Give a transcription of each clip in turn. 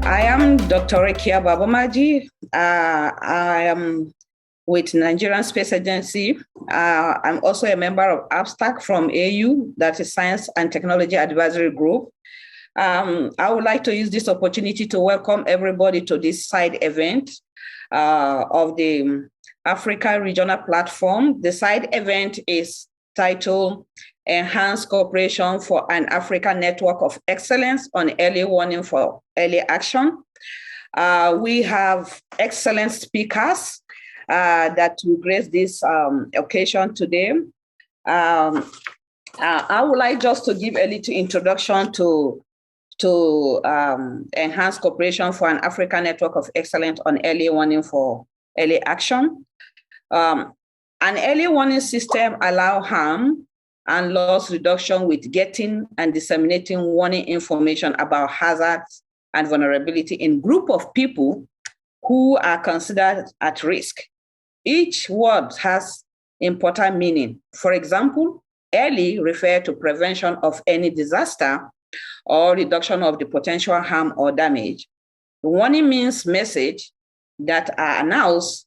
I am Dr. Rekia Babamaji. I am with Nigerian Space Agency. I'm also a member of ABSTAC from AU, that is Science and Technology Advisory Group. I would like to use this opportunity to welcome everybody to this side event of the Africa Regional Platform. The side event is titled Enhanced Cooperation for an African Network of Excellence on Early Warning for Early Action. We have excellent speakers that will grace this occasion today. I would like just to give a little introduction to enhanced cooperation for an African network of excellence on early warning for early action. An early warning system allows harm and loss reduction with getting and disseminating warning information about hazards and vulnerability in group of people who are considered at risk. Each word has important meaning. For example, early refers to prevention of any disaster or reduction of the potential harm or damage. Warning means message that are announced,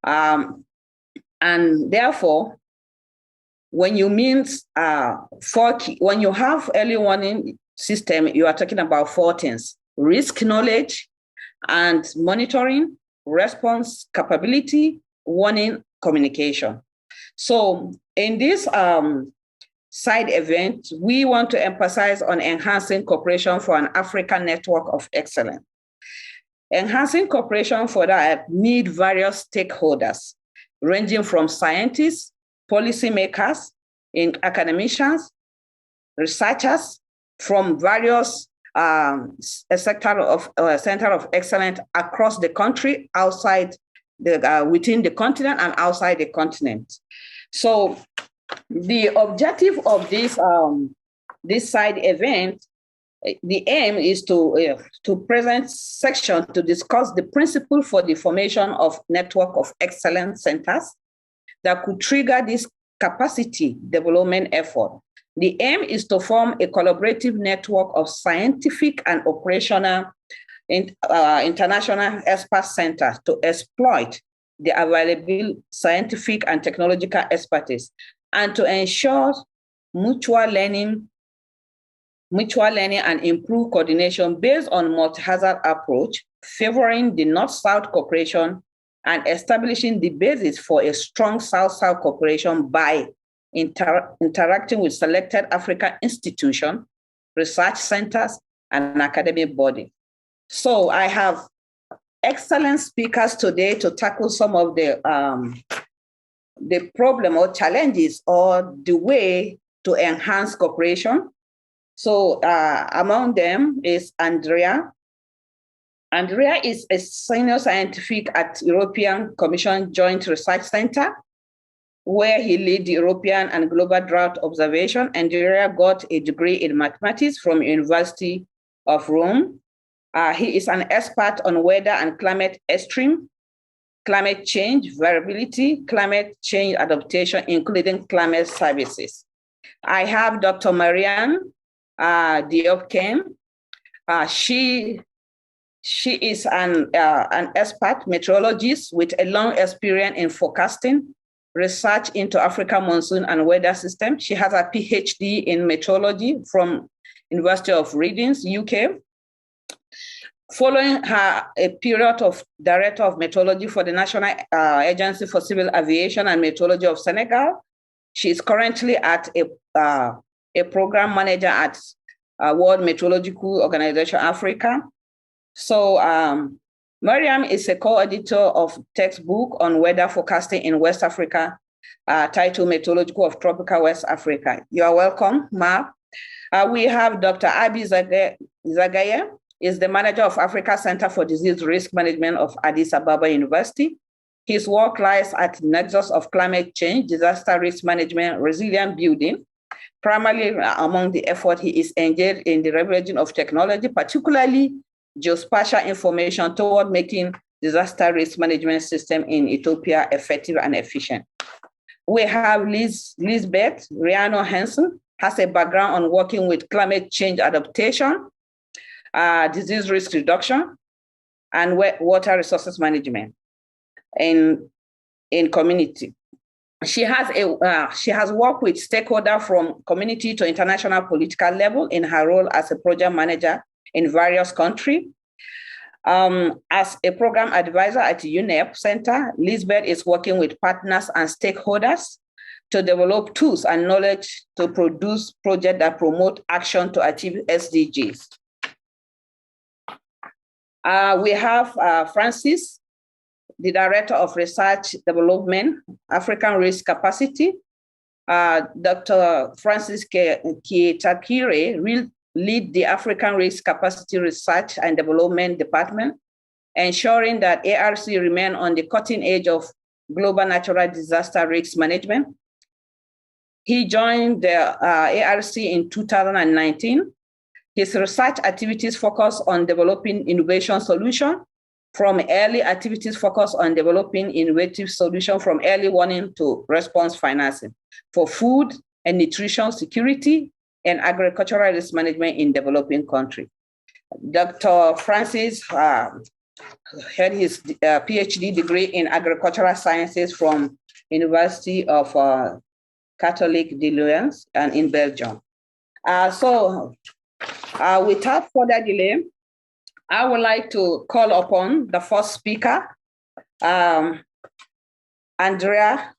and therefore, when you have early warning system, you are talking about 4 things: risk knowledge and monitoring, response capability, warning communication. So in this side event, we want to emphasize on enhancing cooperation for an African network of excellence. Enhancing cooperation for that need various stakeholders, ranging from scientists, policymakers, academicians, researchers from various center of excellence across the country, outside within the continent and outside the continent. So the objective of this side event, the aim is to present section to discuss the principle for the formation of network of excellence centers that could trigger this capacity development effort. The aim is to form a collaborative network of scientific and operational international expert centers to exploit the available scientific and technological expertise and to ensure mutual learning and improve coordination based on multi-hazard approach, favoring the North-South cooperation and establishing the basis for a strong South-South cooperation by interacting with selected African institutions, research centers, and academic bodies. So I have excellent speakers today to tackle some of the problem or challenges or the way to enhance cooperation. So among them is Andrea. Andrea is a senior scientific at European Commission Joint Research Center, where he leads the European and Global Drought Observation. Andrea got a degree in mathematics from University of Rome. He is an expert on weather and climate extreme, climate change variability, climate change adaptation, including climate services. I have Dr. Marianne Diop-Kem. She is an expert meteorologist with a long experience in forecasting, research into African monsoon and weather system. She has a PhD in meteorology from University of Reading, UK. Following her a period of Director of Meteorology for the National Agency for Civil Aviation and Meteorology of Senegal, she is currently at a program manager at World Meteorological Organization Africa. So Mariam is a co-editor of textbook on weather forecasting in West Africa, titled Meteorological of Tropical West Africa. You are welcome, Ma. We have Dr. Abi Zagaye, is the manager of Africa Center for Disease Risk Management of Addis Ababa University. His work lies at the nexus of climate change, disaster risk management, resilient building. Primarily among the effort, he is engaged in the leveraging of technology, particularly geospatial information, toward making disaster risk management system in Ethiopia effective and efficient. We have Lisbeth Riano Hansen, has a background on working with climate change adaptation. disease risk reduction, and water resources management in community. She has worked with stakeholders from community to international political level in her role as a project manager in various countries. As a program advisor at UNEP Center, Lisbeth is working with partners and stakeholders to develop tools and knowledge to produce projects that promote action to achieve SDGs. We have Francis, the Director of Research Development, African Risk Capacity. Dr. Francis Kietakire will lead the African Risk Capacity Research and Development Department, ensuring that ARC remain on the cutting edge of global natural disaster risk management. He joined the ARC in 2019. His research activities focus on developing innovation solutions, from early activities focused on developing innovative solutions from early warning to response financing for food and nutrition security and agricultural risk management in developing countries. Dr. Francis had his PhD degree in agricultural sciences from University of Catholic de Lyon and in Belgium. Without further delay, I would like to call upon the first speaker, Andrea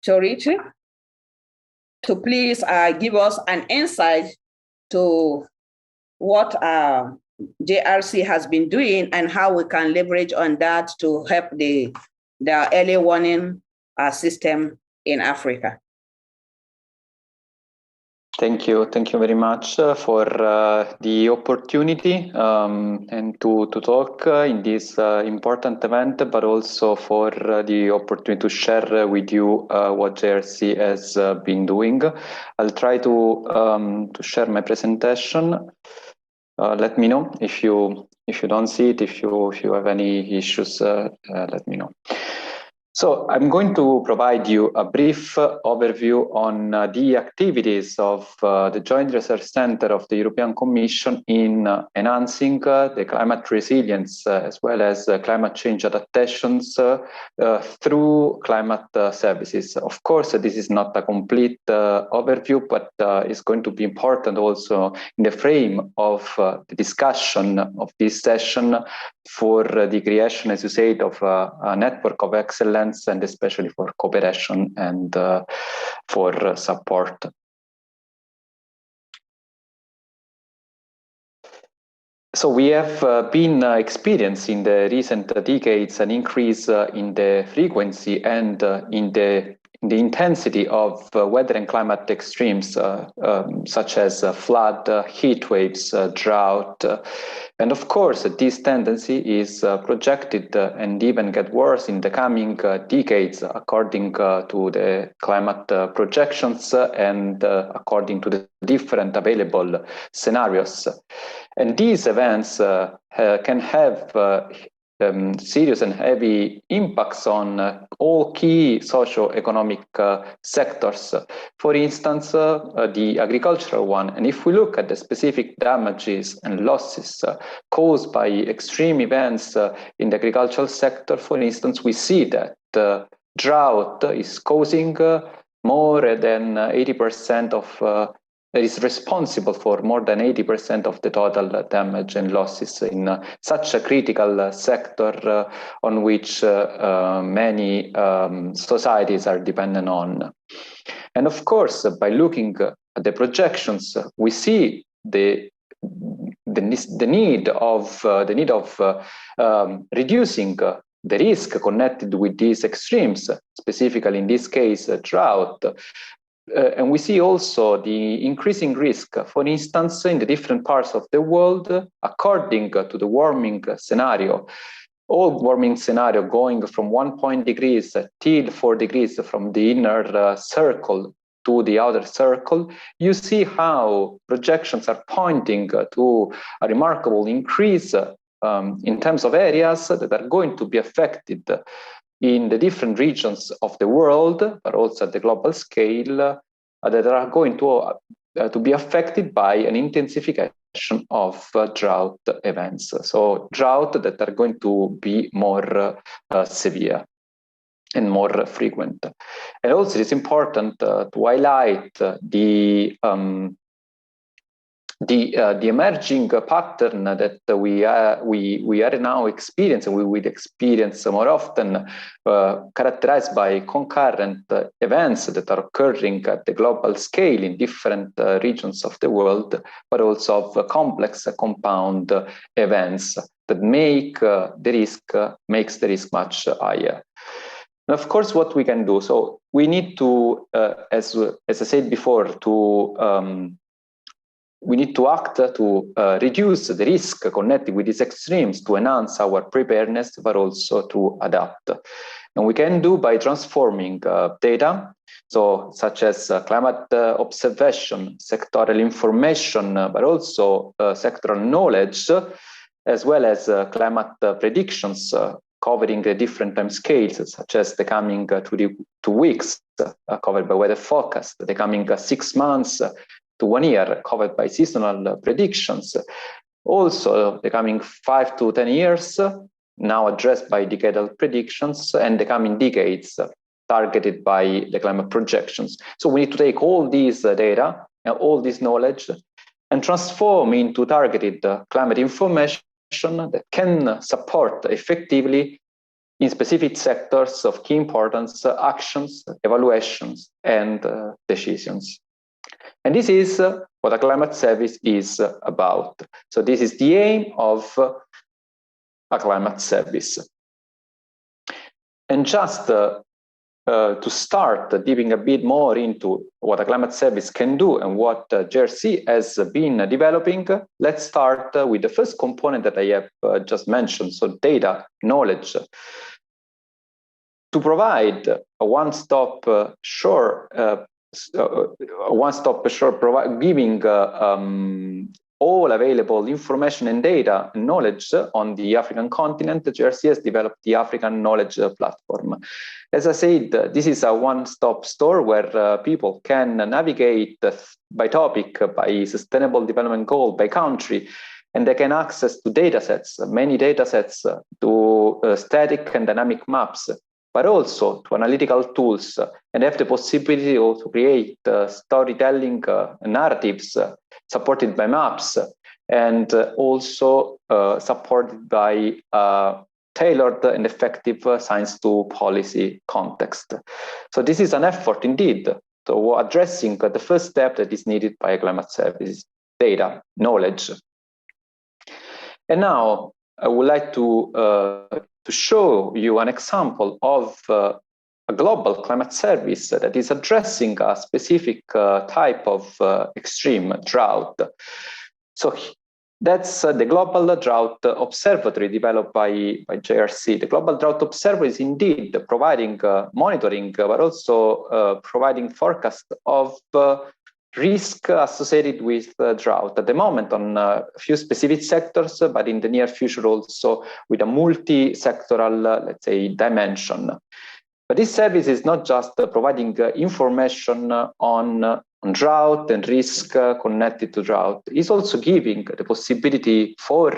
Chorici, to please give us an insight to what JRC has been doing and how we can leverage on that to help the early warning system in Africa. Thank you very much for the opportunity and to talk in this important event, but also for the opportunity to share with you what JRC has been doing. I'll try to share my presentation. Let me know if you don't see it. If you have any issues, let me know. So I'm going to provide you a brief overview on the activities of the Joint Research Center of the European Commission in enhancing the climate resilience as well as climate change adaptations through climate services. Of course, this is not a complete overview, but it's going to be important also in the frame of the discussion of this session for the creation, as you said, of a network of excellence, and especially for cooperation and for support. So we have been experiencing in the recent decades an increase in the frequency and in the intensity of weather and climate extremes, such as flood, heat waves, drought. And of course, this tendency is projected and even get worse in the coming decades, according to the climate projections and according to the different available scenarios. And these events can have serious and heavy impacts on all key socio-economic sectors. For instance, the agricultural one. And if we look at the specific damages and losses caused by extreme events in the agricultural sector, for instance, we see that drought is causing more than 80% of is responsible for more than 80% of the total damage and losses in such a critical sector on which many societies are dependent on. And of course, by looking at the projections, we see the need of reducing the risk connected with these extremes, specifically in this case, drought. And we see also the increasing risk, for instance, in the different parts of the world, according to the warming scenario. All warming scenario going from 1 degrees till 4 degrees from the inner circle to the outer circle, you see how projections are pointing to a remarkable increase in terms of areas that are going to be affected in the different regions of the world, but also at the global scale, that are going to be affected by an intensification of drought events. So drought that are going to be more severe and more frequent. And also it's important to highlight the emerging pattern that we are now experiencing, we will experience more often, characterized by concurrent events that are occurring at the global scale in different regions of the world, but also of complex compound events that makes the risk much higher. And of course, what we can do, so we need to, as I said before, we need to act to reduce the risk connected with these extremes, to enhance our preparedness, but also to adapt. And we can do by transforming data, so such as climate observation, sectoral information, but also sectoral knowledge, as well as climate predictions covering the different time scales, such as the coming 2 weeks covered by weather forecast, the coming 6 months to 1 year covered by seasonal predictions. Also, the coming 5 to 10 years now addressed by decadal predictions, and the coming decades targeted by the climate projections. So we need to take all these data and all this knowledge and transform into targeted climate information that can support effectively in specific sectors of key importance, actions, evaluations, and decisions. And this is what a climate service is about. So this is the aim of a climate service. And just to start digging a bit more into what a climate service can do and what JRC has been developing, let's start with the first component that I have just mentioned, so data, knowledge. To provide a one-stop shop, giving all available information and data and knowledge on the African continent, JRC has developed the African Knowledge Platform. As I said, this is a one-stop store where people can navigate by topic, by sustainable development goal, by country, and they can access to datasets, many datasets, to static and dynamic maps, but also to analytical tools, and have the possibility to create storytelling narratives supported by maps, and also supported by tailored and effective science to policy context. So this is an effort indeed to addressing the first step that is needed by a climate service: data, knowledge. And now I would like to show you an example of a global climate service that is addressing a specific type of extreme drought. So that's the Global Drought Observatory developed by JRC. The Global Drought Observatory is indeed providing monitoring, but also providing forecast of risk associated with drought at the moment on a few specific sectors, but in the near future also with a multi-sectoral, let's say, dimension. But this service is not just providing information on drought and risk connected to drought. It's also giving the possibility for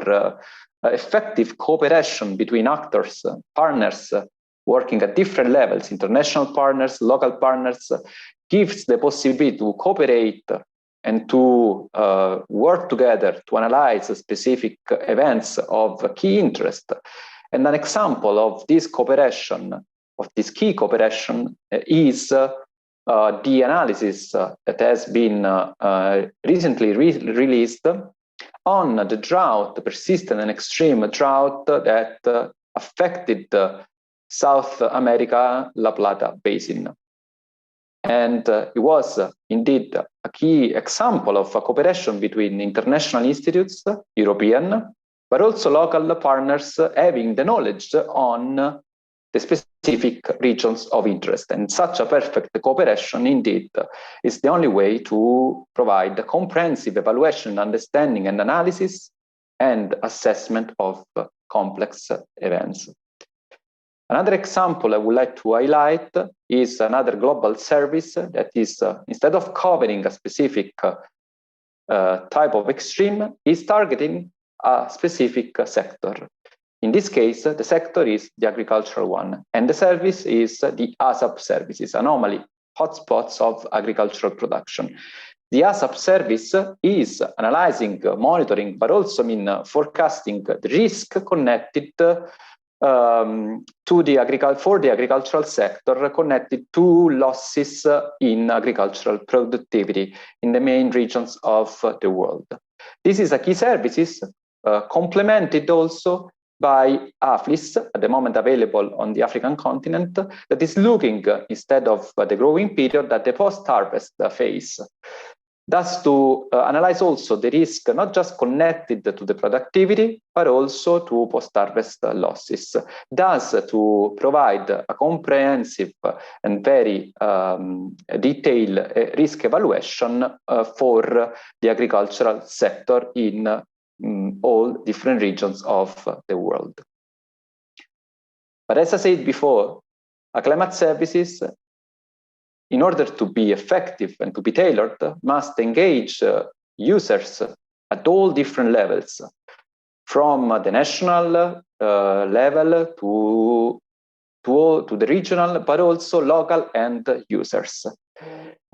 effective cooperation between actors, partners working at different levels, international partners, local partners, gives the possibility to cooperate and to work together to analyze specific events of key interest. And an example of this cooperation, of this key cooperation, is the analysis that has been recently released on the drought, the persistent and extreme drought that affected South America, La Plata Basin. And it was indeed a key example of a cooperation between international institutes, European, but also local partners having the knowledge on the specific regions of interest. And such a perfect cooperation indeed is the only way to provide a comprehensive evaluation, understanding and analysis and assessment of complex events. Another example I would like to highlight is another global service that is, instead of covering a specific type of extreme is targeting a specific sector. In this case, the sector is the agricultural one, and the service is the ASAP services, anomaly hotspots of agricultural production. The ASAP service is analyzing, monitoring, but also forecasting the risk connected for the agricultural sector connected to losses in agricultural productivity in the main regions of the world. This is a key service complemented also by AFLIS, at the moment available on the African continent, that is looking instead of the growing period at the post-harvest phase. Thus, to analyze also the risk not just connected to the productivity, but also to post-harvest losses. Thus, to provide a comprehensive and very detailed risk evaluation for the agricultural sector in all different regions of the world. But as I said before, a climate services, in order to be effective and to be tailored, must engage users at all different levels, from the national level to the regional, but also local end users.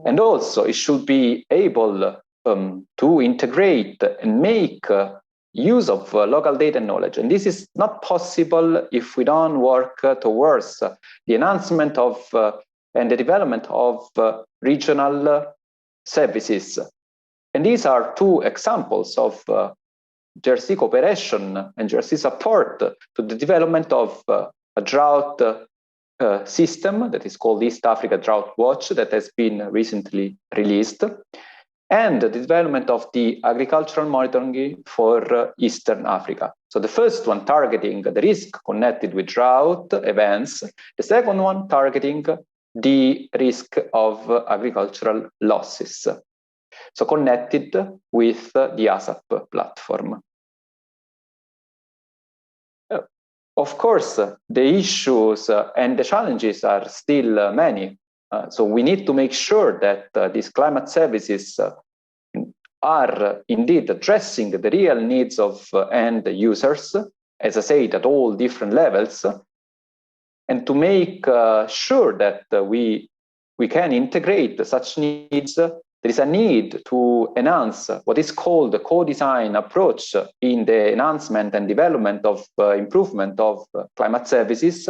And also it should be able to integrate and make use of local data knowledge. And this is not possible if we don't work towards the enhancement of and the development of regional services. And these are two examples of JRC cooperation and JRC support to the development of a drought system that is called East Africa Drought Watch that has been recently released, and the development of the agricultural monitoring for Eastern Africa. So the first one targeting the risk connected with drought events, the second one targeting the risk of agricultural losses, so connected with the ASAP platform. Of course, the issues and the challenges are still many. So we need to make sure that these climate services are indeed addressing the real needs of end users, as I said, at all different levels, and to make sure that we can integrate such needs. There is a need to enhance what is called the co-design approach in the enhancement and development of improvement of climate services.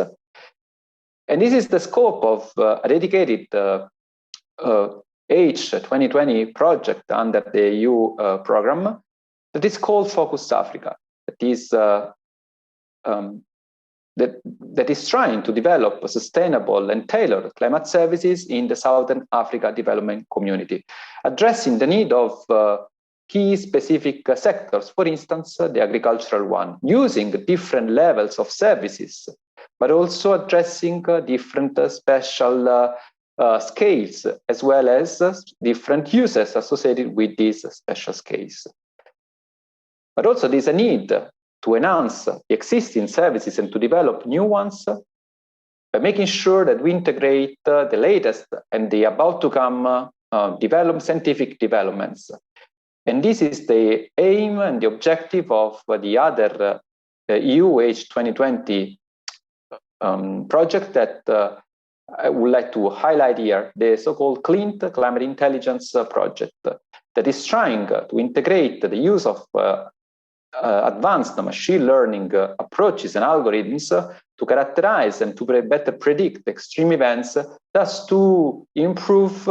And this is the scope of a dedicated H2020 project under the EU program that is called Focus Africa. That is that is trying to develop a sustainable and tailored climate services in the Southern Africa development community, addressing the need of key specific sectors, for instance, the agricultural one, using different levels of services, but also addressing different special scales, as well as different uses associated with these special scales. But also there's a need to enhance the existing services and to develop new ones by making sure that we integrate the latest and the about to come scientific developments. And this is the aim and the objective of the other EU H2020 project that I would like to highlight here, the so-called CLINT, Climate Intelligence Project, that is trying to integrate the use of advanced machine learning approaches and algorithms to characterize and to better predict extreme events, thus to improve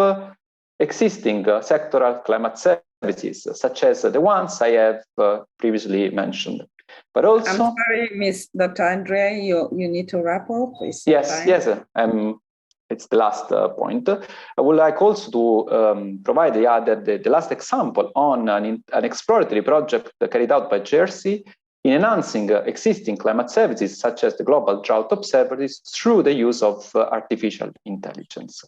existing sectoral climate services, such as the ones I have previously mentioned. But also, I'm sorry, Ms. Dr. Andrea, you need to wrap up. Yes. It's the last point. I would like also to provide the last example on an exploratory project carried out by JRC in enhancing existing climate services, such as the Global Drought Observatories, through the use of artificial intelligence.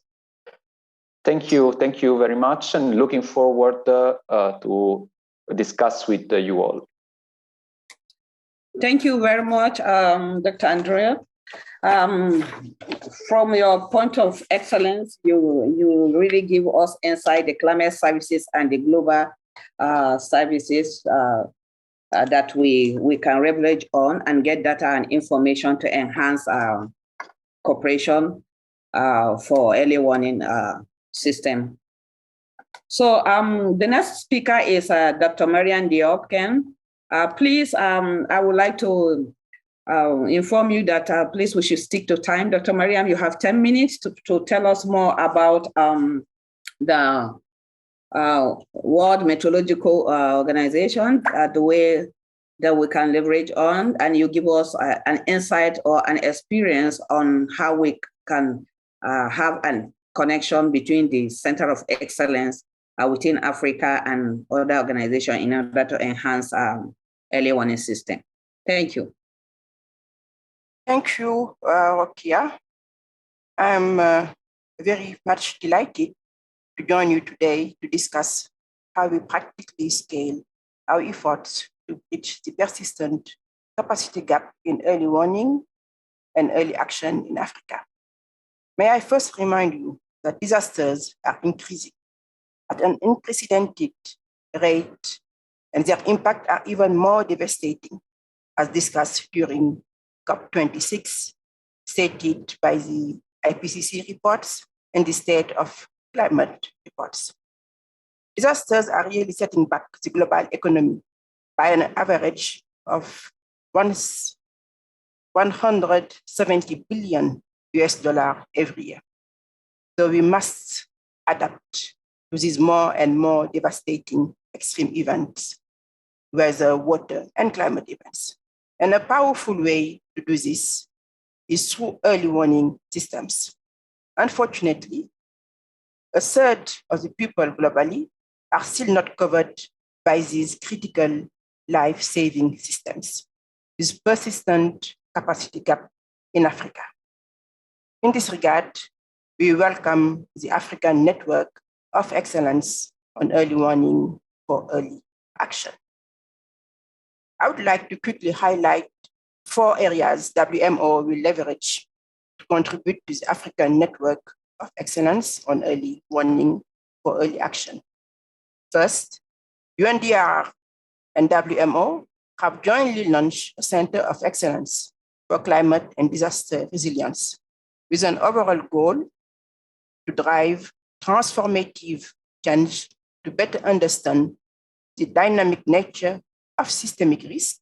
Thank you very much, and looking forward to discuss with you all. Thank you very much, Dr. Andrea. From your point of excellence, you really give us insight the climate services and the global services that we can leverage on and get data and information to enhance cooperation for early warning system. So the next speaker is Dr. Marian Diop. Please, I would like to inform you that please we should stick to time. Dr. Mariam, you have 10 minutes to tell us more about the World Meteorological Organization, the way that we can leverage on, and you give us an insight or an experience on how we can have a connection between the Center of Excellence within Africa and other organizations in order to enhance early warning system. Thank you. Thank you, Rokia. I'm very much delighted to join you today to discuss how we practically scale our efforts to bridge the persistent capacity gap in early warning and early action in Africa. May I first remind you that disasters are increasing at an unprecedented rate, and their impact are even more devastating, as discussed during COP26, stated by the IPCC reports and the State of Climate reports. Disasters are really setting back the global economy by an average of $170 billion every year. So we must adapt to these more and more devastating extreme events, weather, water, and climate events. And a powerful way to do this is through early warning systems. Unfortunately, a third of the people globally are still not covered by these critical life-saving systems, this persistent capacity gap in Africa. In this regard, we welcome the African Network of Excellence on Early Warning for Early Action. I would like to quickly highlight 4 areas WMO will leverage to contribute to the African Network of Excellence on Early Warning for Early Action. First, UNDR and WMO have jointly launched a Center of Excellence for Climate and Disaster Resilience with an overall goal to drive transformative change to better understand the dynamic nature of systemic risk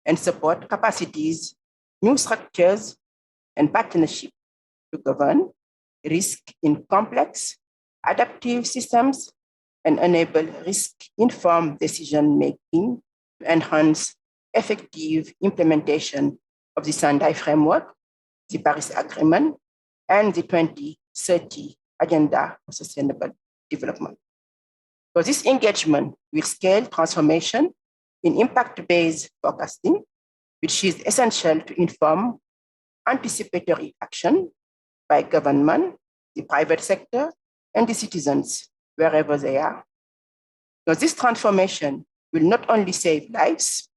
and support capacities, new structures, and partnership to govern risk in complex, adaptive systems and enable risk-informed decision-making to enhance effective implementation of the Sendai Framework, the Paris Agreement, and the 2030 Agenda for Sustainable Development. So this engagement will scale transformation in impact-based forecasting, which is essential to inform anticipatory action by government, the private sector, and the citizens wherever they are. So this transformation will not only save lives,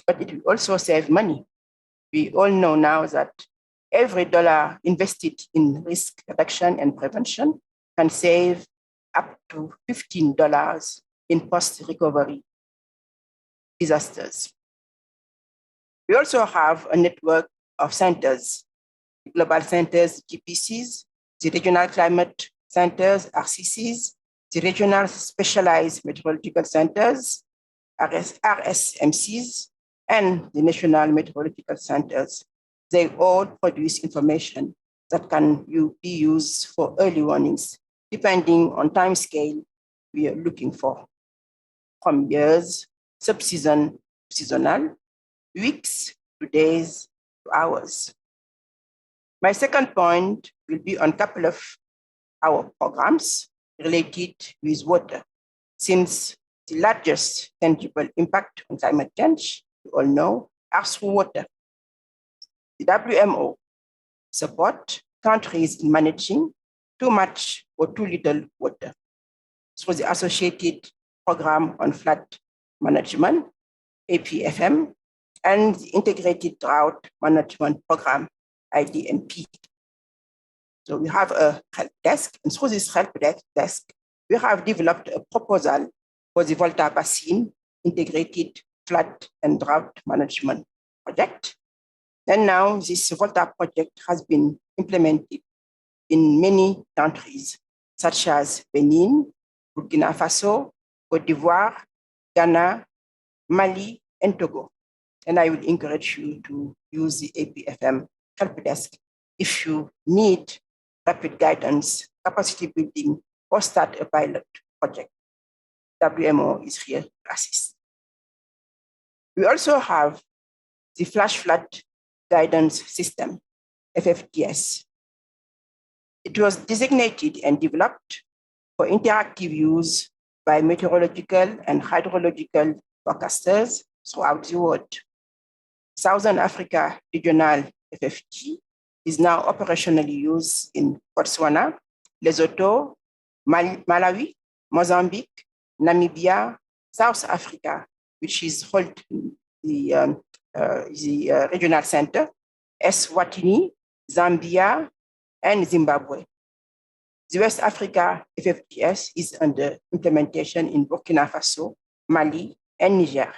but it will also save money. We all know now that every dollar invested in risk reduction and prevention can save up to $15 in post-recovery disasters. We also have a network of centers, global centers, GPCs, the regional climate centers, RCCs, the regional specialized meteorological centers, RSMCs, and the national meteorological centers. They all produce information that can be used for early warnings, depending on time scale we are looking for, from years, sub-season, seasonal, weeks to days to hours. My second point will be on a couple of our programs related with water, since the largest tangible impact on climate change, you all know, are through water. The WMO support countries in managing too much or too little water through the associated program on flood management, APFM, and the integrated drought management program, IDMP. So we have a help desk, and through this help desk, we have developed a proposal for the Volta Basin Integrated Flood and Drought Management Project. And now this Volta project has been implemented in many countries, such as Benin, Burkina Faso, Cote d'Ivoire, Ghana, Mali, and Togo. And I would encourage you to use the APFM help desk if you need rapid guidance, capacity building, or start a pilot project. WMO is here to assist. We also have the Flash Flood Guidance System, FFGS. It was designated and developed for interactive use by meteorological and hydrological forecasters throughout the world. Southern Africa Regional FFG is now operationally used in Botswana, Lesotho, Malawi, Mozambique, Namibia, South Africa, which is holding the regional center, Eswatini, Zambia, and Zimbabwe. The West Africa FFGS is under implementation in Burkina Faso, Mali, and Niger.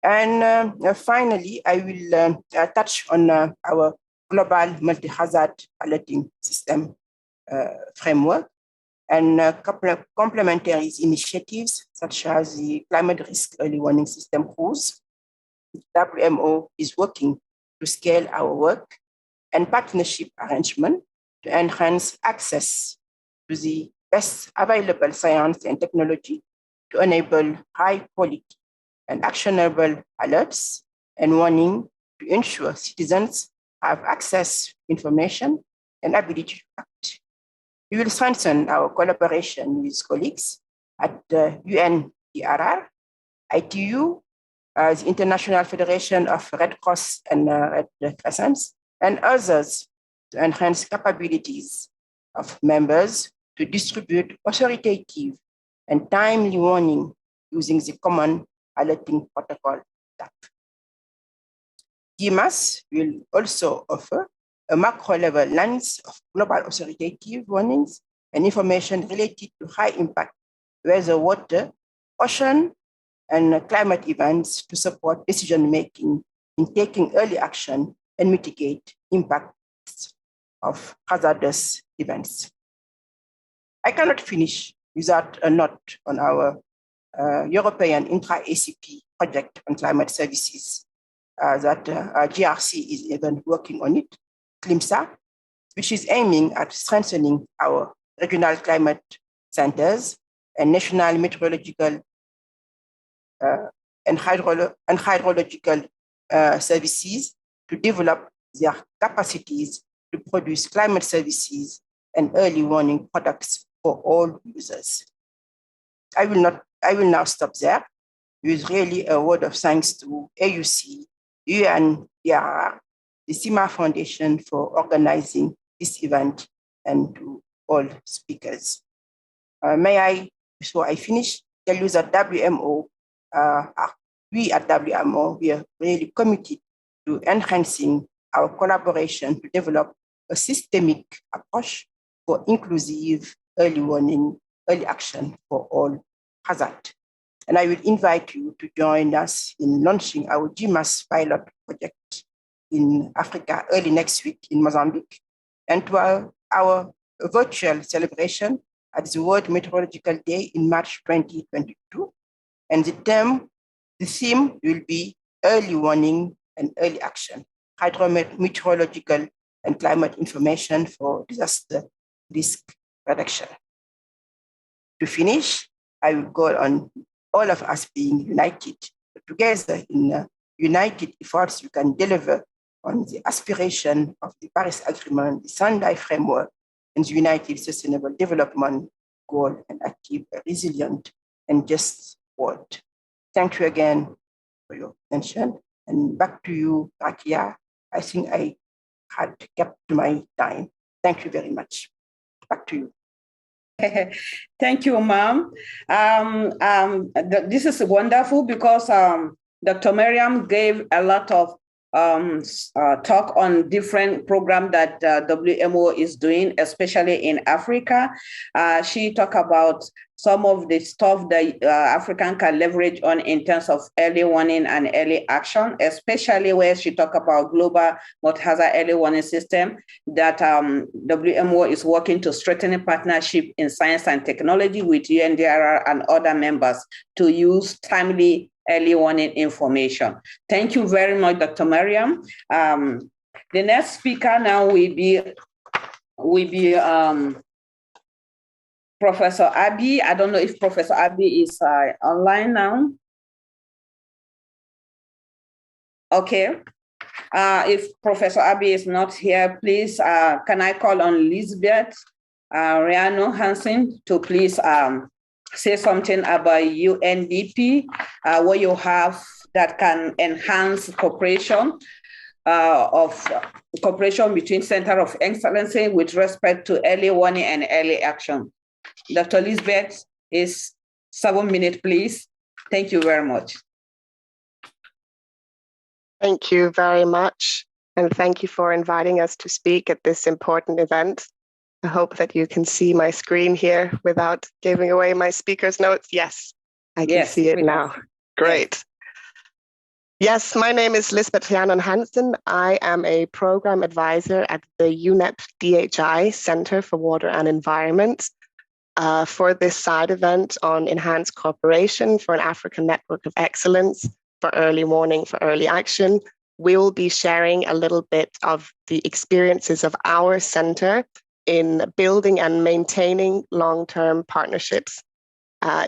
And finally, I will touch on our global multi-hazard alerting system framework and complementary initiatives such as the Climate Risk Early Warning System CRUISE. WMO is working to scale our work and partnership arrangement to enhance access to the best available science and technology to enable high quality and actionable alerts and warning to ensure citizens have access to information and ability to act. We will strengthen our collaboration with colleagues at the UNDRR, ITU, the International Federation of Red Cross and Red Crescents, and others to enhance capabilities of members to distribute authoritative and timely warning using the Common Alerting Protocol (CAP). GMAS will also offer a macro-level lens of global authoritative warnings and information related to high-impact weather, water, ocean, and climate events to support decision-making in taking early action and mitigate impacts of hazardous events. I cannot finish without a note on our European intra-ACP project on climate services that GRC is even working on it, CLIMSA, which is aiming at strengthening our regional climate centers and national meteorological and hydrological services to develop their capacities to produce climate services and early warning products for all users. I will now stop there with really a word of thanks to AUC, UNDRR, the CIMA Foundation for organizing this event, and to all speakers. May I, before I finish, tell you that WMO, we at WMO, we are really committed to enhancing our collaboration to develop a systemic approach for inclusive early warning, early action for all hazard. And I will invite you to join us in launching our GMAS pilot project in Africa early next week in Mozambique, and to our virtual celebration at the World Meteorological Day in March 2022. And the theme will be early warning and early action, hydrometeorological and climate information for disaster risk reduction. To finish, I will go on all of us being united. Together in united efforts, we can deliver on the aspiration of the Paris Agreement, the Sendai Framework, and the United Sustainable Development Goal, and achieve a resilient and just world. Thank you again for your attention. And back to you, Rakia. I think I had kept my time. Thank you very much. Back to you. Thank you, ma'am. This is wonderful because Dr. Miriam gave a lot of talk on different programs that WMO is doing, especially in Africa. She talked about some of the stuff that African can leverage on in terms of early warning and early action, especially where she talked about global multi-hazard early warning system that WMO is working to strengthen a partnership in science and technology with UNDRR and other members to use timely early warning information. Thank you very much, Dr. Mariam. The next speaker now will be Professor Abi. I don't know if Professor Abi is online now. Okay. If Professor Abi is not here, please, can I call on Lisbeth Riano Hansen to please say something about UNDP, what you have that can enhance cooperation between Center of Excellence with respect to early warning and early action. Dr. Lisbeth is 7 minutes, please. Thank you very much. Thank you very much. And thank you for inviting us to speak at this important event. I hope that you can see my screen here without giving away my speaker's notes. Yes, I can see it now. Great. Yes, my name is Lisbeth Janan Hansen. I am a program advisor at the UNEP DHI Center for Water and Environment for this side event on enhanced cooperation for an African network of excellence for early warning, for early action. We will be sharing a little bit of the experiences of our center in building and maintaining long-term partnerships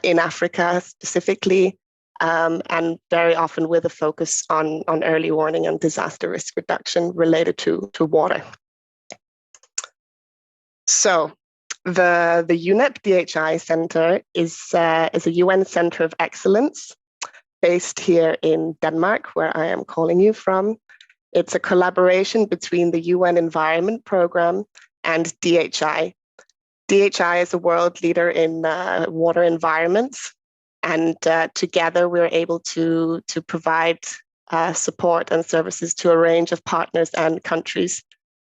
in Africa specifically, and very often with a focus on early warning and disaster risk reduction related to water. So the UNEP DHI Center is a UN Center of Excellence based here in Denmark, where I am calling you from. It's a collaboration between the UN Environment Programme and DHI. DHI is a world leader in water environments, and together we're able to provide support and services to a range of partners and countries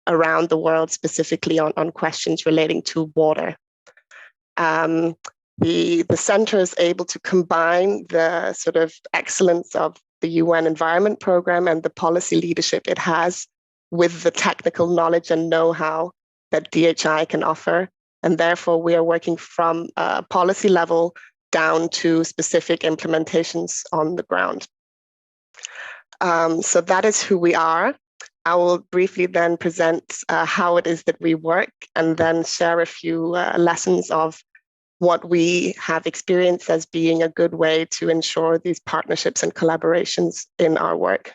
around the world, specifically on questions relating to water. The center is able to combine the sort of excellence of the UN Environment Programme and the policy leadership it has with the technical knowledge and know-how that DHI can offer. And therefore, we are working from a policy level down to specific implementations on the ground. So that is who we are. I will briefly then present how it is that we work and then share a few lessons of what we have experienced as being a good way to ensure these partnerships and collaborations in our work.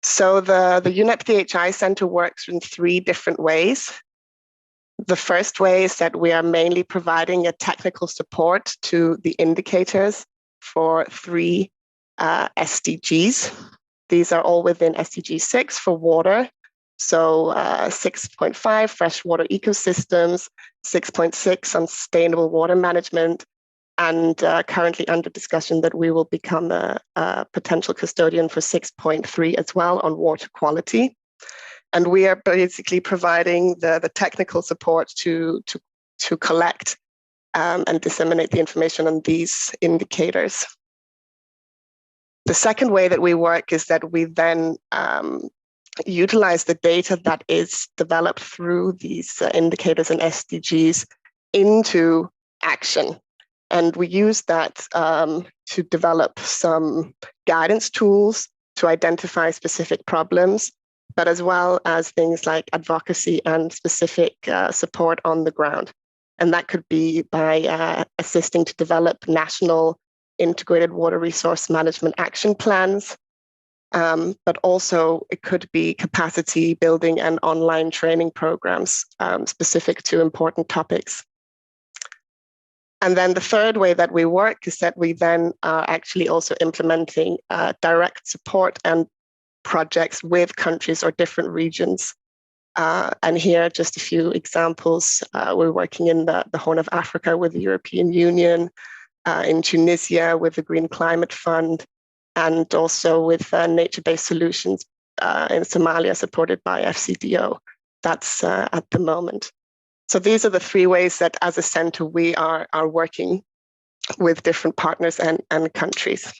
So the UNEP DHI Center works in 3 different ways. The first way is that we are mainly providing a technical support to the indicators for 3 SDGs. These are all within SDG 6 for water. So 6.5, freshwater ecosystems, 6.6 on sustainable water management, and currently under discussion that we will become a potential custodian for 6.3 as well on water quality. And we are basically providing the technical support to collect and disseminate the information on these indicators. The second way that we work is that we then utilize the data that is developed through these indicators and SDGs into action. And we use that to develop some guidance tools to identify specific problems, but as well as things like advocacy and specific support on the ground. And that could be by assisting to develop national integrated water resource management action plans, but also it could be capacity building and online training programs specific to important topics. And then the third way that we work is that we then are actually also implementing direct support and projects with countries or different regions. And here are just a few examples. We're working in the Horn of Africa with the European Union, in Tunisia with the Green Climate Fund, and also with nature-based solutions in Somalia supported by FCDO. That's at the moment. So these are the three ways that as a center we are working with different partners and countries.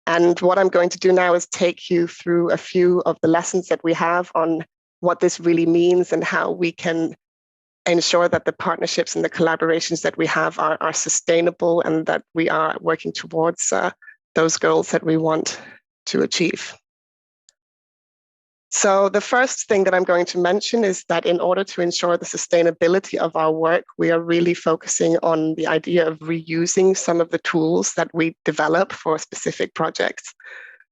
And what I'm going to do now is take you through a few of the lessons that we have on what this really means and how we can ensure that the partnerships and the collaborations that we have are sustainable and that we are working towards those goals that we want to achieve. So the first thing that I'm going to mention is that in order to ensure the sustainability of our work, we are really focusing on the idea of reusing some of the tools that we develop for specific projects.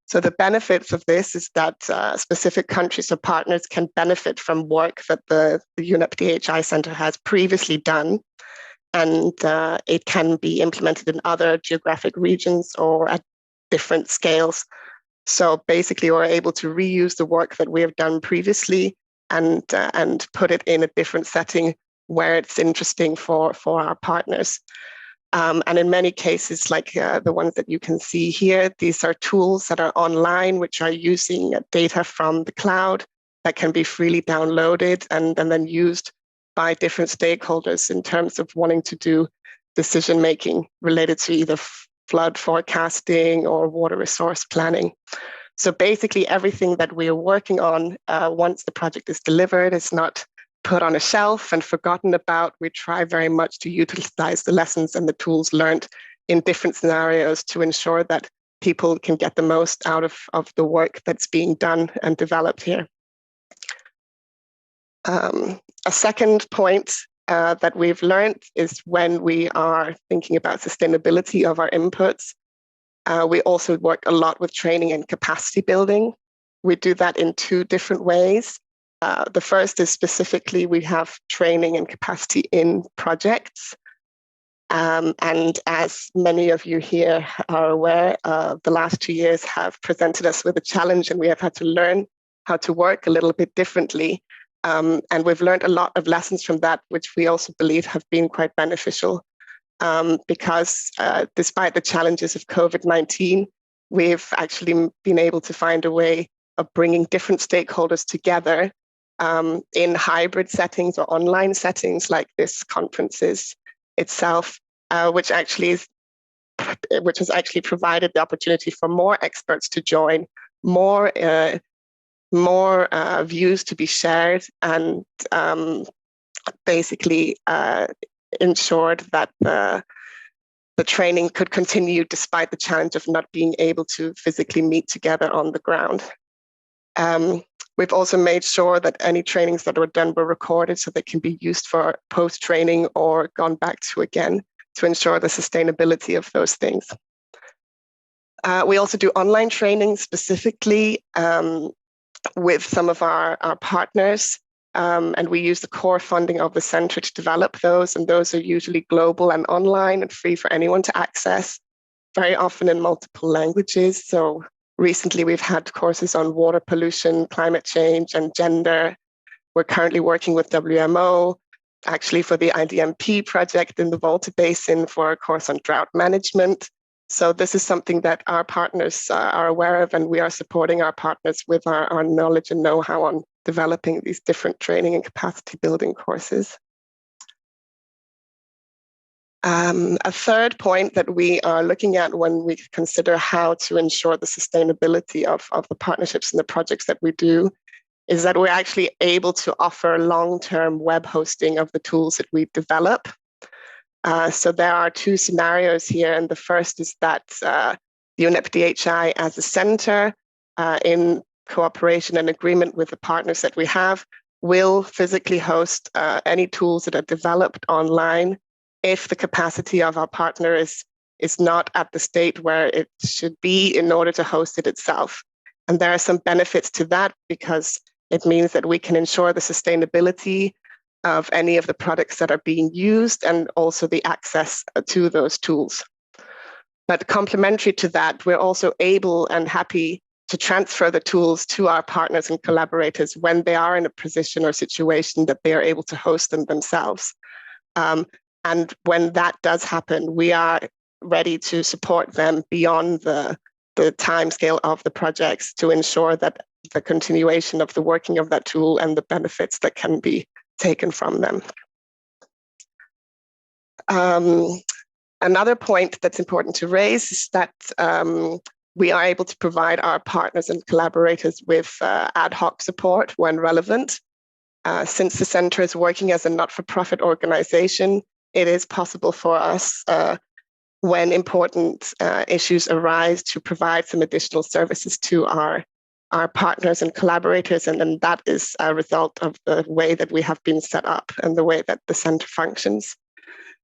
So the benefits of this is that specific countries or partners can benefit from work that the UNEP DHI Center has previously done, and it can be implemented in other geographic regions or at different scales. So basically, we're able to reuse the work that we have done previously and put it in a different setting where it's interesting for our partners. And in many cases, like the ones that you can see here, these are tools that are online, which are using data from the cloud that can be freely downloaded and then used by different stakeholders in terms of wanting to do decision-making related to either flood forecasting or water resource planning. So basically everything that we are working on once the project is delivered is not put on a shelf and forgotten about. We try very much to utilize the lessons and the tools learned in different scenarios to ensure that people can get the most out of the work that's being done and developed here. A second point that we've learned is when we are thinking about sustainability of our inputs, we also work a lot with training and capacity building. We do that in two different ways. The first is specifically we have training and capacity in projects. And as many of you here are aware, the last 2 years have presented us with a challenge, and we have had to learn how to work a little bit differently. And we've learned a lot of lessons from that, which we also believe have been quite beneficial because despite the challenges of COVID-19, we've actually been able to find a way of bringing different stakeholders together in hybrid settings or online settings like this conferences itself, which has actually provided the opportunity for more experts to join, more views to be shared, and basically ensured that the training could continue despite the challenge of not being able to physically meet together on the ground. We've also made sure that any trainings that were done were recorded so they can be used for post-training or gone back to again to ensure the sustainability of those things. We also do online training specifically with some of our partners, and we use the core funding of the center to develop those, and those are usually global and online and free for anyone to access, very often in multiple languages. So recently we've had courses on water pollution, climate change, and gender. We're currently working with WMO, actually for the IDMP project in the Volta Basin for a course on drought management. So this is something that our partners are aware of, and we are supporting our partners with our knowledge and know-how on developing these different training and capacity building courses. A third point that we are looking at when we consider how to ensure the sustainability of the partnerships and the projects that we do is that we're actually able to offer long-term web hosting of the tools that we develop. So there are two scenarios here, and the first is that the UNEP DHI as a center, in cooperation and agreement with the partners that we have, will physically host any tools that are developed online if the capacity of our partner is not at the state where it should be in order to host it itself. And there are some benefits to that because it means that we can ensure the sustainability of any of the products that are being used and also the access to those tools. But complementary to that, we're also able and happy to transfer the tools to our partners and collaborators when they are in a position or situation that they are able to host them themselves. And when that does happen, we are ready to support them beyond the the timescale of the projects to ensure that the continuation of the working of that tool and the benefits that can be taken from them. Another point that's important to raise is that we are able to provide our partners and collaborators with ad hoc support when relevant. Since the center is working as a not-for-profit organization, it is possible for us when important issues arise to provide some additional services to our partners and collaborators. And then that is a result of the way that we have been set up and the way that the center functions.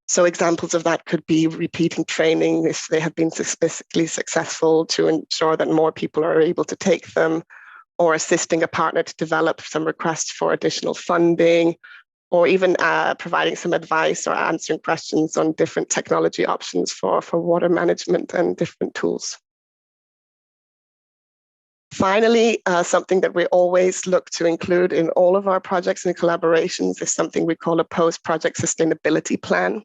So examples of that could be repeating training if they have been specifically successful to ensure that more people are able to take them, or assisting a partner to develop some requests for additional funding, or even providing some advice or answering questions on different technology options for water management and different tools. Finally, something that we always look to include in all of our projects and collaborations is something we call a post-project sustainability plan.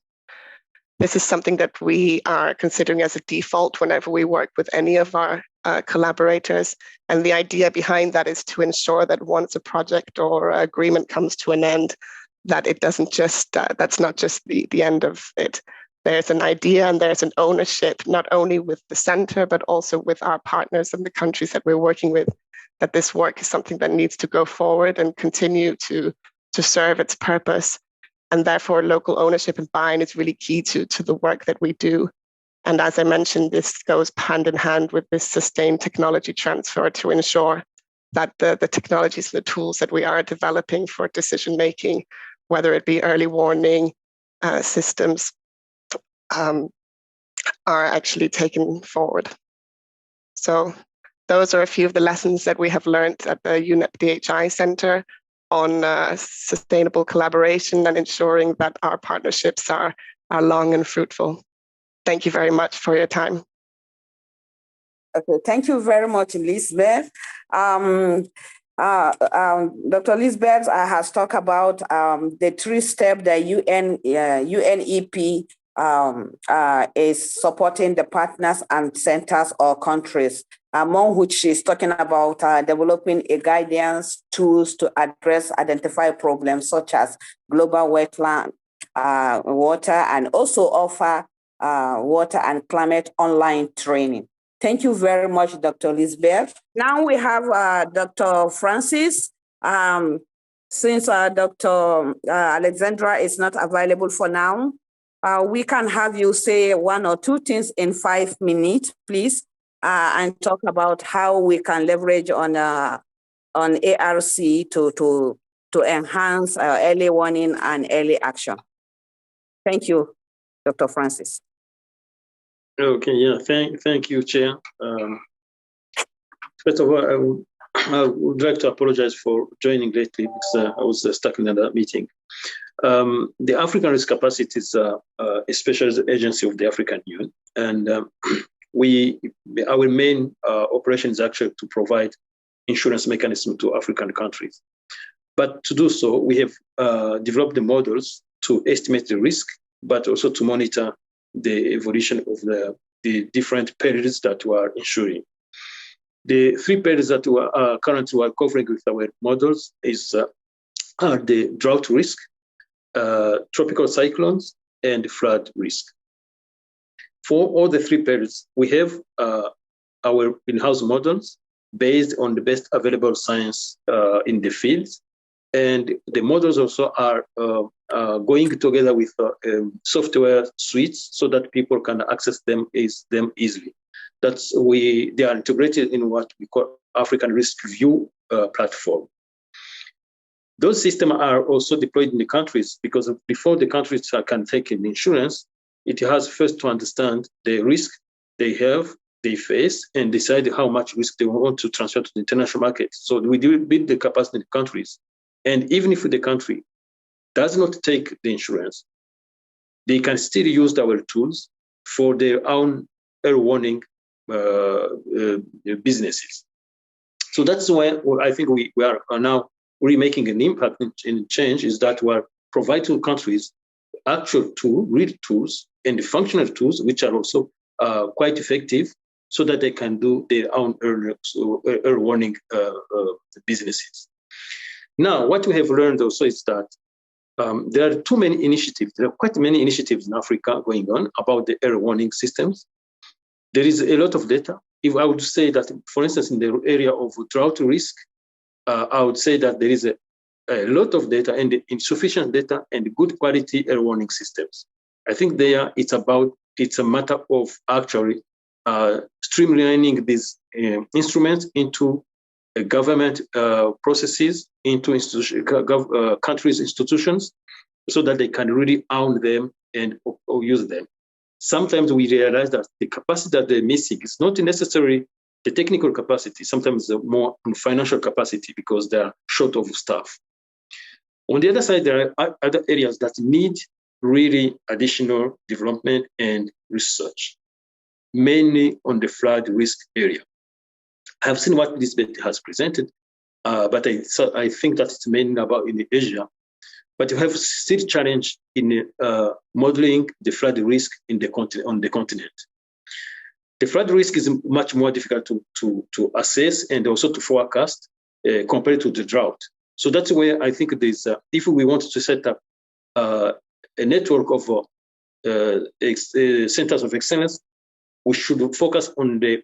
This is something that we are considering as a default whenever we work with any of our collaborators. And the idea behind that is to ensure that once a project or agreement comes to an end, that it doesn't just, that's not just the end of it. There's an idea and there's an ownership, not only with the center, but also with our partners and the countries that we're working with, that this work is something that needs to go forward and continue to serve its purpose. And therefore, local ownership and buy-in is really key to the work that we do. And as I mentioned, this goes hand in hand with this sustained technology transfer to ensure that the technologies and the tools that we are developing for decision-making, whether it be early warning systems, are actually taken forward. So those are a few of the lessons that we have learned at the UNEP DHI Center on sustainable collaboration and ensuring that our partnerships are long and fruitful. Thank you very much for your time. Okay, thank you very much, Lisbeth. Dr. Lisbeth has talked about the three-step that UNEP is supporting the partners and centers or countries, among which she's talking about developing a guidance tools to address identified problems such as global wetland water, and also offer water and climate online training. Thank you very much, Dr. Lisbeth. Now we have Dr. Francis. Since Dr. Alexandra is not available for now, we can have you say one or two things in 5 minutes, please, and talk about how we can leverage on ARC to enhance early warning and early action. Thank you, Dr. Francis. Okay, yeah, thank you, Chair. First of all, I would like to apologize for joining lately because I was stuck in another meeting. The African Risk Capacity is a special agency of the African Union, and our main operation is actually to provide insurance mechanism to African countries. But to do so, we have developed the models to estimate the risk, but also to monitor the evolution of the different periods that we are insuring. The 3 periods that we are currently covering with our models are the drought risk, tropical cyclones, and flood risk. For all the 3 periods, we have our in-house models based on the best available science in the field. And the models also are going together with software suites so that people can access them easily. They are integrated in what we call African Risk View platform. Those systems are also deployed in the countries because before the countries can take in insurance, it has first to understand the risk they face, and decide how much risk they want to transfer to the international market. So we do build the capacity in the countries. And even if the country does not take the insurance, they can still use our tools for their own early warning businesses. So that's why I think we are now really making an impact in change, is that we are providing countries actual real tools and functional tools, which are also quite effective, so that they can do their own early warning businesses. Now, what we have learned also is that there are too many initiatives. There are quite many initiatives in Africa going on about the early warning systems. There is a lot of data. If I would say that, for instance, in the area of drought risk, I would say that there is a lot of data and insufficient data and good quality early warning systems. I think it's a matter of actually streamlining these instruments into government processes, into countries' institutions, so that they can really own them and use them. Sometimes we realize that the capacity that they're missing is not necessarily the technical capacity, sometimes more on financial capacity because they're short of staff. On the other side, there are other areas that need really additional development and research, mainly on the flood risk area. I've seen what Lisbeth has presented, but I think that it's mainly about in Asia. But you have still challenge in modeling the flood risk on the continent. The flood risk is much more difficult to assess and also to forecast compared to the drought. So that's where I think there's, if we want to set up a network of centers of excellence, we should focus on the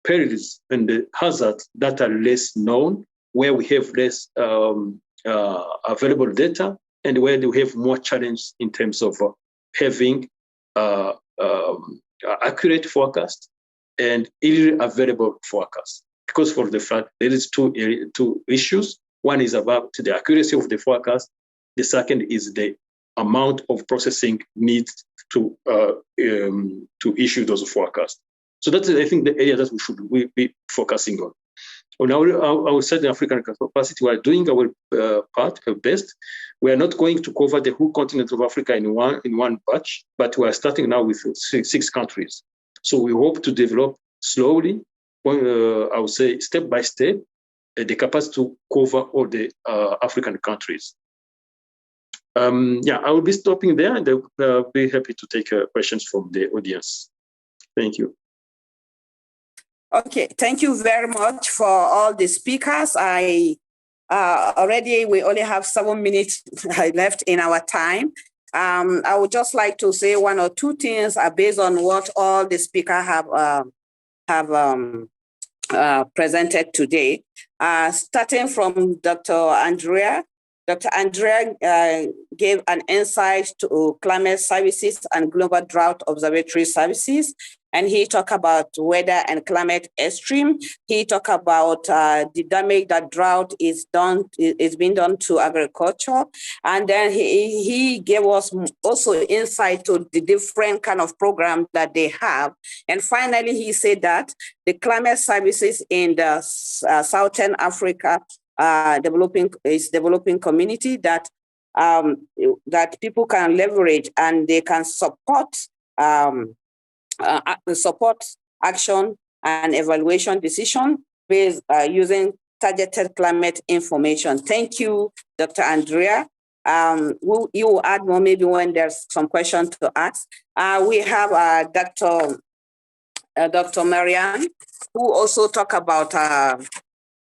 perils and the hazards that are less known, where we have less available data, and where we have more challenge in terms of having accurate forecast and easily available forecast. Because for the flood, there is two issues. One is about the accuracy of the forecast. The second is the amount of processing needed to issue those forecasts. So that's, I think, the area that we should be focusing on. On our side, the African capacity, we are doing our part, our best. We are not going to cover the whole continent of Africa in one batch, but we are starting now with six countries. So we hope to develop slowly, I would say step by step, the capacity to cover all the African countries. I will be stopping there, and I'll be happy to take questions from the audience. Thank you. Okay, thank you very much for all the speakers. Already we only have 7 minutes left in our time. I would just like to say one or two things based on what all the speakers have presented today. Starting from Dr. Andrea. Dr. Andrea gave an insight to climate services and global drought observatory services. And he talked about weather and climate extreme. He talked about the damage that drought is being done to agriculture. And then he gave us also insight to the different kind of programs that they have. And finally, he said that the climate services in the Southern Africa developing community that people can leverage, and they can support action and evaluation decision based using targeted climate information. Thank you, Dr. Andrea. You will add more maybe when there's some questions to ask. We have Dr. Marianne, who also talk about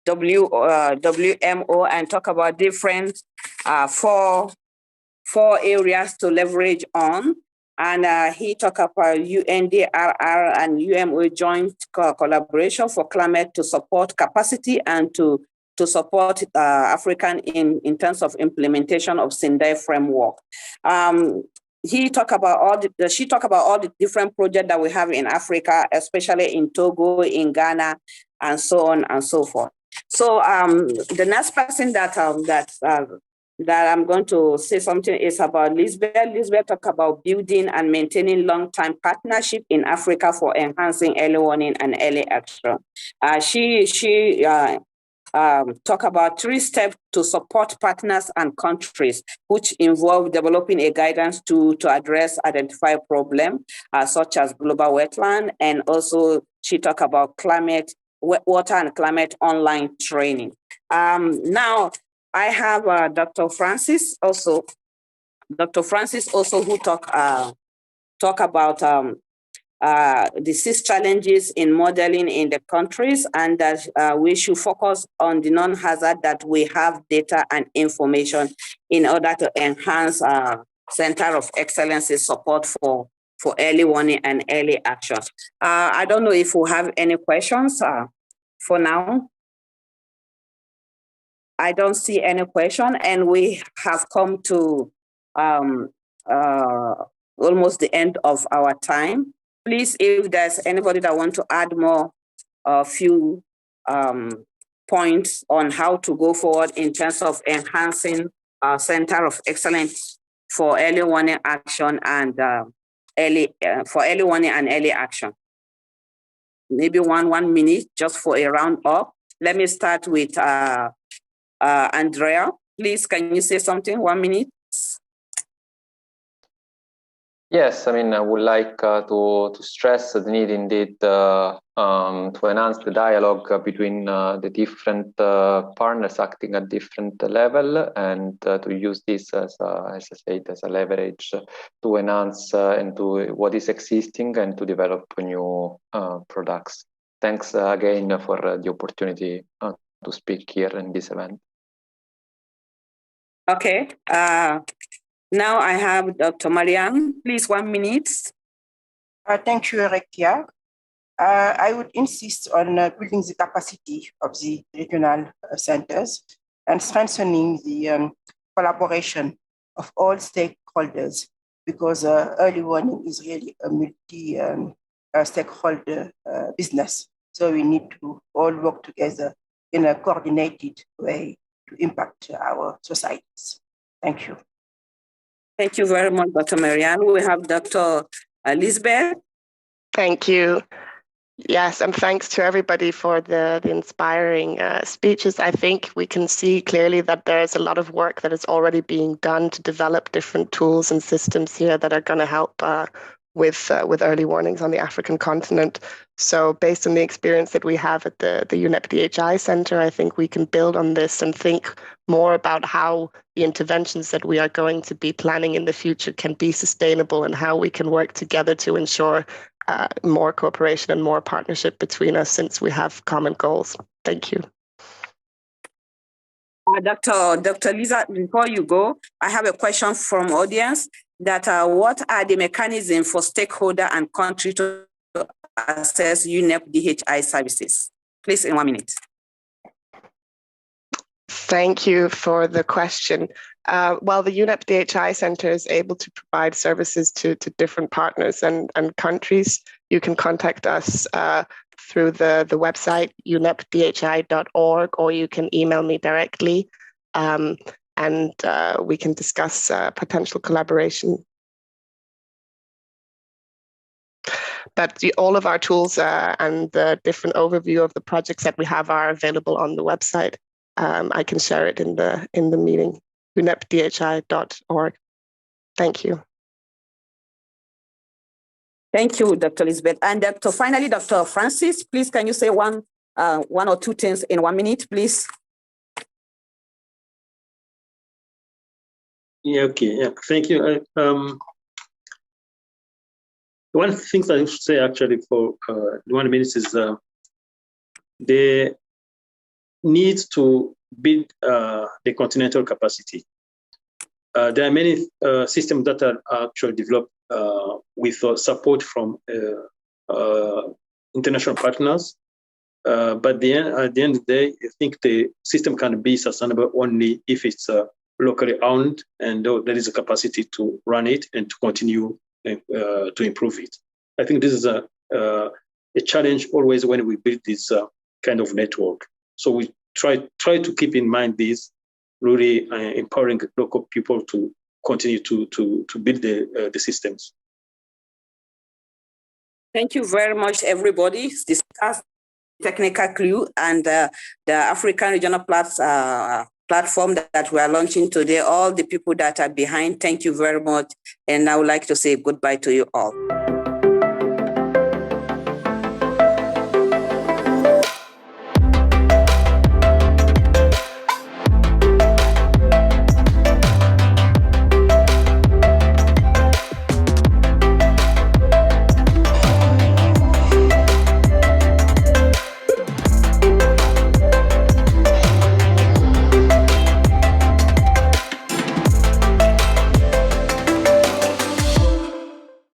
WMO and talk about different four areas to leverage on. And he talked about UNDRR and UMO joint collaboration for climate to support capacity and to support African in terms of implementation of Sendai framework. She talked about all the different projects that we have in Africa, especially in Togo, in Ghana, and so on and so forth. So the next person that I'm going to say something is about Lisbeth. Lisbeth talked about building and maintaining long-term partnership in Africa for enhancing early warning and early action. She talked about 3 steps to support partners and countries, which involve developing a guidance to address identified problems such as global wetland, and also she talked about water and climate online training. Now, I have Dr. Francis also. Dr. Francis also who talk about the 6 challenges in modeling in the countries, and that we should focus on the non-hazard that we have data and information in order to enhance Center of Excellence support for early warning and early action. I don't know if we have any questions for now. I don't see any question, and we have come to almost the end of our time. Please, if there's anybody that wants to add more, a few points on how to go forward in terms of enhancing our Center of Excellence for early warning action and early warning and early action. Maybe one minute just for a round up. Let me start with Andrea. Please, can you say something? 1 minute. Yes, I mean, I would like to stress the need indeed to enhance the dialogue between the different partners acting at different level, and to use this as I said, as a leverage to enhance and to what is existing and to develop new products. Thanks again for the opportunity to speak here in this event. Okay. Now I have Dr. Marianne. Please, 1 minute. Thank you, Rekia. I would insist on building the capacity of the regional centers and strengthening the collaboration of all stakeholders, because early warning is really a multi-stakeholder business. So we need to all work together in a coordinated way to impact our societies. Thank you. Thank you very much, Dr. Marianne. We have Dr. Elizabeth. Thank you. Yes, and thanks to everybody for the inspiring speeches. I think we can see clearly that there's a lot of work that is already being done to develop different tools and systems here that are going to help with early warnings on the African continent. So based on the experience that we have at the UNEP DHI Center, I think we can build on this and think more about how the interventions that we are going to be planning in the future can be sustainable, and how we can work together to ensure more cooperation and more partnership between us, since we have common goals. Thank you. Dr. Lisa, before you go, I have a question from audience that what are the mechanisms for stakeholder and country to access UNEP DHI services? Please, in 1 minute. Thank you for the question. Well, the UNEP DHI Center is able to provide services to different partners and countries. You can contact us through the website unepdhi.org, or you can email me directly, and we can discuss potential collaboration. But all of our tools and the different overview of the projects that we have are available on the website. I can share it in the meeting, unepdhi.org. Thank you. Thank you, Dr. Elizabeth. And finally, Dr. Francis, please, can you say one or two things in 1 minute, please? Yeah, okay, yeah, thank you. One of the things I should say actually for 1 minute is the need to build the continental capacity. There are many systems that are actually developed with support from international partners. But at the end of the day, I think the system can be sustainable only if it's locally owned, and there is a capacity to run it and to continue to improve it. I think this is a challenge always when we build this kind of network. So we try to keep in mind this, really empowering local people to continue to build the systems. Thank you very much, everybody. Discuss technical clue and the African regional platform that we are launching today. All the people that are behind, thank you very much. And I would like to say goodbye to you all.